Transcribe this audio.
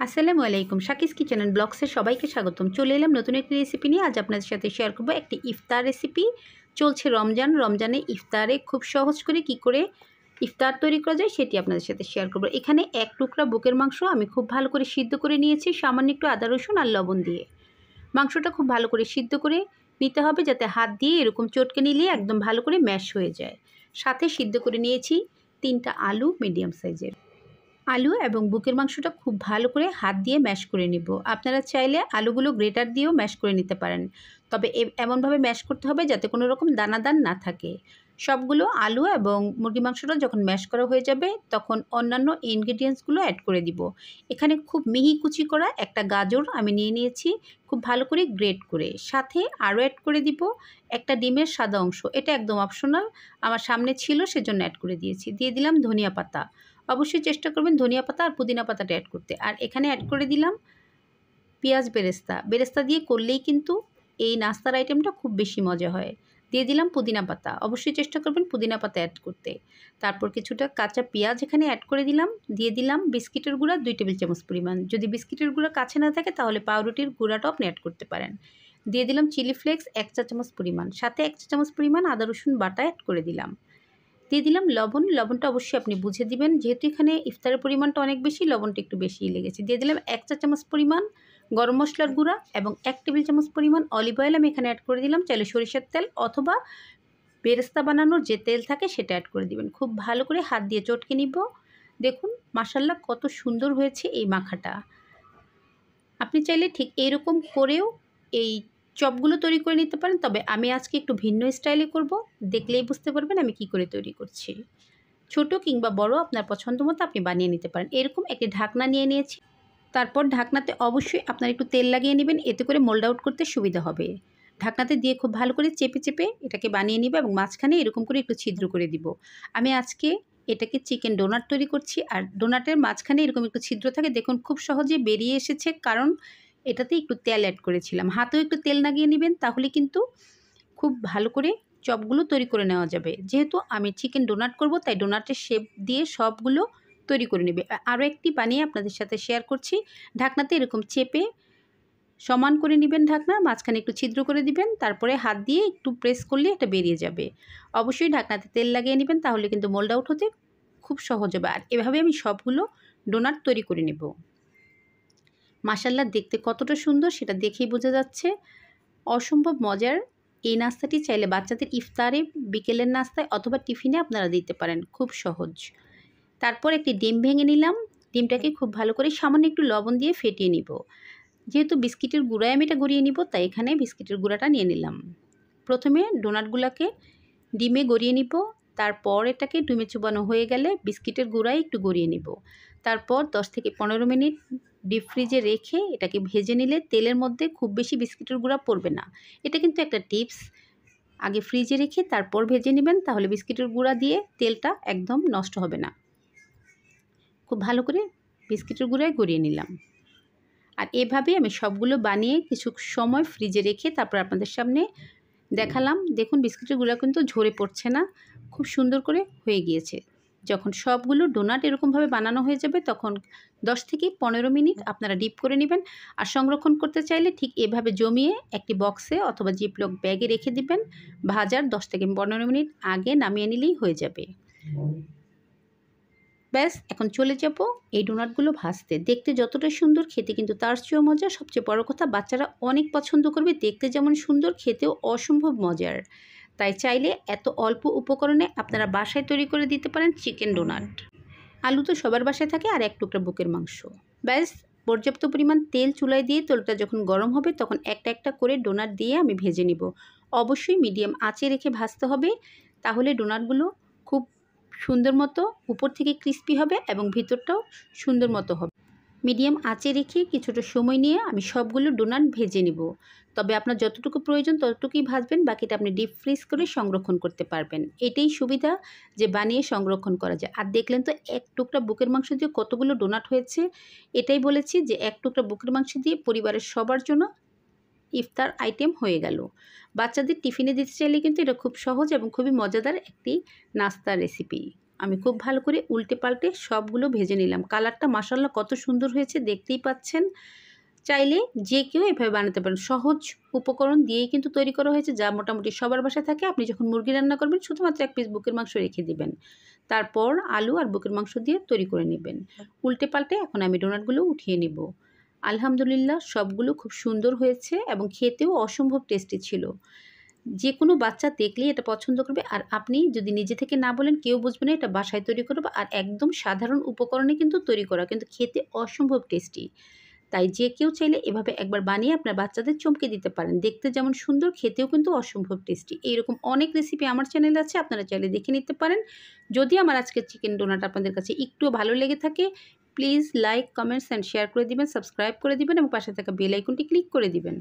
আসসালামু আলাইকুম। শাকিস kitchen and ব্লগসের সবাইকে স্বাগতম। চলে এলাম নতুন একটি রেসিপি নিয়ে। আজ আপনাদের সাথে শেয়ার করব একটি ইফতার রেসিপি। চলছে রমজান। রমজানে ইফতারে খুব সহজ করে কি করে ইফতার তৈরি করা যায় সেটি আপনাদের সাথে শেয়ার করব। এখানে এক টুকরা বুকের মাংস আমি খুব ভালো করে সিদ্ধ করে নিয়েছি সামান্য একটু আদা রসুন আর লবণ দিয়ে। মাংসটা খুব ভালো করে সিদ্ধ করে নিতে হবে যাতে হাত দিয়ে এরকম চটকে নিলে একদম ভালো করে ম্যাশ হয়ে যায়। সাথে সিদ্ধ করে নিয়েছি 3টা আলু মিডিয়াম সাইজের। আলু এবং বুকের মাংসটা খুব ভালো করে হাত দিয়ে ম্যাশ করে নিব। আপনারা চাইলে আলুগুলো গ্রেটার দিয়েও ম্যাশ করে নিতে পারেন, তবে এমনভাবে ম্যাশ করতে হবে যাতে কোনো রকম দানাদার না থাকে। সবগুলো আলু এবং মুরগি মাংসটা যখন ম্যাশ করা হয়ে যাবে তখন অন্যান্য ইনগ্রিডিয়েন্টসগুলো অ্যাড করে দিব। এখানে খুব মিহি কুচি করা একটা গাজর আমি নিয়ে নিয়েছি খুব ভালো করে গ্রেট করে। সাথে আরও অ্যাড করে দিব একটা ডিমের সাদা অংশ। এটা একদম অপশনাল, আমার সামনে ছিল সেজন্য অ্যাড করে দিয়েছি। দিয়ে দিলাম ধনিয়া পাতা। অবশ্যই চেষ্টা করবেন ধনিয়া পাতা আর পুদিনা পাতাটা অ্যাড করতে। আর এখানে অ্যাড করে দিলাম পেঁয়াজ বেরেস্তা। বেরেস্তা দিয়ে করলেই কিন্তু এই নাস্তার আইটেমটা খুব বেশি মজা হয়। দিয়ে দিলাম পুদিনা পাতা। অবশ্যই চেষ্টা করবেন পুদিনা পাতা অ্যাড করতে। তারপর কিছুটা কাঁচা পেঁয়াজ এখানে অ্যাড করে দিলাম। দিয়ে দিলাম বিস্কিটের গুঁড়া 2 টেবিল চামচ পরিমাণ। যদি বিস্কিটের গুঁড়া কাছে না থাকে তাহলে পাউরুটির গুঁড়াটাও আপনি অ্যাড করতে পারেন। দিয়ে দিলাম চিলি ফ্লেক্স 1 চা চামচ পরিমাণ। সাথে 1 চা চামচ পরিমাণ আদা রসুন বাটা অ্যাড করে দিলাম। দিয়ে দিলাম লবণ। লবণটা অবশ্যই আপনি বুঝে দিবেন, যেহেতু এখানে ইফতারের পরিমাণটা অনেক বেশি, লবণটা একটু বেশিই লেগেছে। দিয়ে দিলাম 1 চা চামচ পরিমাণ গরম মশলার গুঁড়া এবং 1 টেবিল চামচ পরিমাণ অলিভ অয়েল আমি এখানে অ্যাড করে দিলাম। চাইলে সরিষার তেল অথবা বেরেস্তা বানানোর যে তেল থাকে সেটা অ্যাড করে দিবেন। খুব ভালো করে হাত দিয়ে চটকে নিব। দেখুন মাশাআল্লাহ কত সুন্দর হয়েছে এই মাখাটা। আপনি চাইলে ঠিক এইরকম করেও এই চপগুলো তৈরি করে নিতে পারেন, তবে আমি আজকে একটু ভিন্ন স্টাইলে করব। দেখলেই বুঝতে পারবেন আমি কি করে তৈরি করছি। ছোট কিংবা বড় আপনার পছন্দ মতো আপনি বানিয়ে নিতে পারেন। এরকম একটি ঢাকনা নিয়ে নিয়েছি। তারপর ঢাকনাতে অবশ্যই আপনার একটু তেল লাগিয়ে নেবেন, এতে করে মোল্ড আউট করতে সুবিধা হবে। ঢাকনাতে দিয়ে খুব ভালো করে চেপে চেপে এটাকে বানিয়ে নিব এবং মাঝখানে এরকম করে একটু ছিদ্র করে দিব। আমি আজকে এটাকে চিকেন ডোনাট তৈরি করছি, আর ডোনাটের মাঝখানে এরকম একটু ছিদ্র থাকে। দেখুন খুব সহজে বেরিয়ে এসেছে, কারণ এটাতে একটু তেল অ্যাড করেছিলাম। হাতেও একটু তেল লাগিয়ে নেবেন, তাহলে কিন্তু খুব ভালো করে চপগুলো তৈরি করে নেওয়া যাবে। যেহেতু আমি চিকেন ডোনাট করব, তাই ডোনাটের শেপ দিয়ে সবগুলো তৈরি করে নেবে। আরও একটি বানিয়ে আপনাদের সাথে শেয়ার করছি। ঢাকনাতে এরকম চেপে সমান করে নেবেন, ঢাকনা মাঝখানে একটু ছিদ্র করে দিবেন, তারপরে হাত দিয়ে একটু প্রেস করলে এটা বেরিয়ে যাবে। অবশ্যই ঢাকনাতে তেল লাগিয়ে নেবেন, তাহলে কিন্তু মোল্ড আউট হতে খুব সহজ হবে। আর এভাবে আমি সবগুলো ডোনাট তৈরি করে নেব। মাশাআল্লাহ দেখতে কতটা সুন্দর সেটা দেখেই বোঝা যাচ্ছে। অসম্ভব মজার এই নাস্তাটি চাইলে বাচ্চাদের ইফতারে, বিকেলের নাস্তায় অথবা টিফিনে আপনারা দিতে পারেন, খুব সহজ। তারপর একটি ডিম ভেঙে নিলাম। ডিমটাকে খুব ভালো করে সামান্য একটু লবণ দিয়ে ফেটিয়ে নিব। যেহেতু বিস্কিটের গুঁড়ায় আমি এটা গড়িয়ে নিব, তাই এখানে বিস্কিটের গুঁড়াটা নিয়ে নিলাম। প্রথমে ডোনাটগুলোকে ডিমে গড়িয়ে নিব, তারপর এটাকে ডিমে চুবানো হয়ে গেলে বিস্কিটের গুঁড়ায় একটু গড়িয়ে নিব। তারপর 10 থেকে 15 মিনিট ডিপ ফ্রিজে রেখে এটাকে ভেজে নিলে তেলের মধ্যে খুব বেশি বিস্কিটের গুঁড়া পড়বে না। এটা কিন্তু একটা টিপস। আগে ফ্রিজে রেখে তারপর ভেজে নেবেন, তাহলে বিস্কিটের গুঁড়া দিয়ে তেলটা একদম নষ্ট হবে না। খুব ভালো করে বিস্কিটের গুঁড়ায় গড়িয়ে নিলাম। আর এভাবে আমি সবগুলো বানিয়ে কিছু সময় ফ্রিজে রেখে তারপর আপনাদের সামনে দেখালাম। দেখুন বিস্কিটের গুঁড়া কিন্তু ঝরে পড়ছে না, খুব সুন্দর করে হয়ে গিয়েছে। যখন সবগুলো ডোনাট এরকমভাবে বানানো হয়ে যাবে তখন 10 থেকে 15 মিনিট আপনারা ডিপ করে নেবেন। আর সংরক্ষণ করতে চাইলে ঠিক এভাবে জমিয়ে একটি বক্সে অথবা জিপলক ব্যাগে রেখে দিবেন। ভাজার 10 থেকে 15 মিনিট আগে নামিয়ে নিলেই হয়ে যাবে। ব্যাস, এখন চলে যাব এই ডোনাটগুলো ভাজতে। দেখতে যতটা সুন্দর, খেতে কিন্তু তার চেয়েও মজা। সবচেয়ে বড় কথা, বাচ্চারা অনেক পছন্দ করবে। দেখতে যেমন সুন্দর, খেতেও অসম্ভব মজার। তাই চাইলে এত অল্প উপকরণে আপনারা বাসায় তৈরি করে দিতে পারেন চিকেন ডোনাট। আলু তো সবার বাসায় থাকে, আর 1 টুকরা বুকের মাংস। ব্যাস, পর্যাপ্ত পরিমাণ তেল চুলায় দিয়ে তেলটা যখন গরম হবে তখন একটা একটা করে ডোনাট দিয়ে আমি ভেজে নিব। অবশ্যই মিডিয়াম আঁচে রেখে ভাজতে হবে, তাহলে ডোনাটগুলো খুব সুন্দর মতো উপর থেকে ক্রিস্পি হবে এবং ভিতরটাও সুন্দর মতো হবে। মিডিয়াম আঁচে রেখে কিছুটা সময় নিয়ে আমি সবগুলো ডোনাট ভেজে নিব। তবে আপনার যতটুকু প্রয়োজন ততটুকুই ভাজবেন, বাকিটা আপনি ডিপ ফ্রিজ করে সংরক্ষণ করতে পারবেন। এটাই সুবিধা যে বানিয়ে সংরক্ষণ করা যায়। আর দেখলেন তো 1 টুকরা বুকের মাংস দিয়ে কতগুলো ডোনাট হয়েছে। এটাই বলেছি যে 1 টুকরা বুকের মাংস দিয়ে পরিবারের সবার জন্য ইফতার আইটেম হয়ে গেল। বাচ্চাদের টিফিনে দিতে চাইলে কিন্তু এটা খুব সহজ এবং খুবই মজাদার একটি নাস্তার রেসিপি। আমি খুব ভালো করে উল্টে পাল্টে সবগুলো ভেজে নিলাম। কালারটা মাশাআল্লাহ কত সুন্দর হয়েছে দেখতেই পাচ্ছেন। চাইলে যে কেউ এভাবে বানাতে পারেন। সহজ উপকরণ দিয়েই কিন্তু তৈরি করা হয়েছে, যা মোটামুটি সবার বাসায় থাকে। আপনি যখন মুরগি রান্না করবেন শুধুমাত্র 1 পিস বুকের মাংস রেখে দিবেন। তারপর আলু আর বুকের মাংস দিয়ে তৈরি করে নেবেন। উল্টে পাল্টে এখন আমি ডোনাটগুলো উঠিয়ে নিব। আলহামদুলিল্লাহ সবগুলো খুব সুন্দর হয়েছে এবং খেতেও অসম্ভব টেস্টি ছিল। যেকোনো বাচ্চা দেখলেই এটা পছন্দ করবে। আর আপনি যদি নিজে থেকে না বলেন কেউ বুঝবে না এটা বাসায় তৈরি করব। আর একদম সাধারণ উপকরণে কিন্তু তৈরি করা, কিন্তু খেতে অসম্ভব টেস্টি। তাই যে কেউ চাইলে এভাবে একবার বানিয়ে আপনার বাচ্চাদের চমকে দিতে পারেন। দেখতে যেমন সুন্দর, খেতেও কিন্তু অসম্ভব টেস্টি। এইরকম অনেক রেসিপি আমার চ্যানেলে আছে, আপনারা চাইলে দেখে নিতে পারেন। যদি আমার আজকের চিকেন ডোনাট আপনাদের কাছে একটুও ভালো লেগে থাকে, please like, comments and share করে দিবেন, সাবস্ক্রাইব করে দিবেন এবং পাশে থাকা বেল আইকনটি ক্লিক করে দিবেন।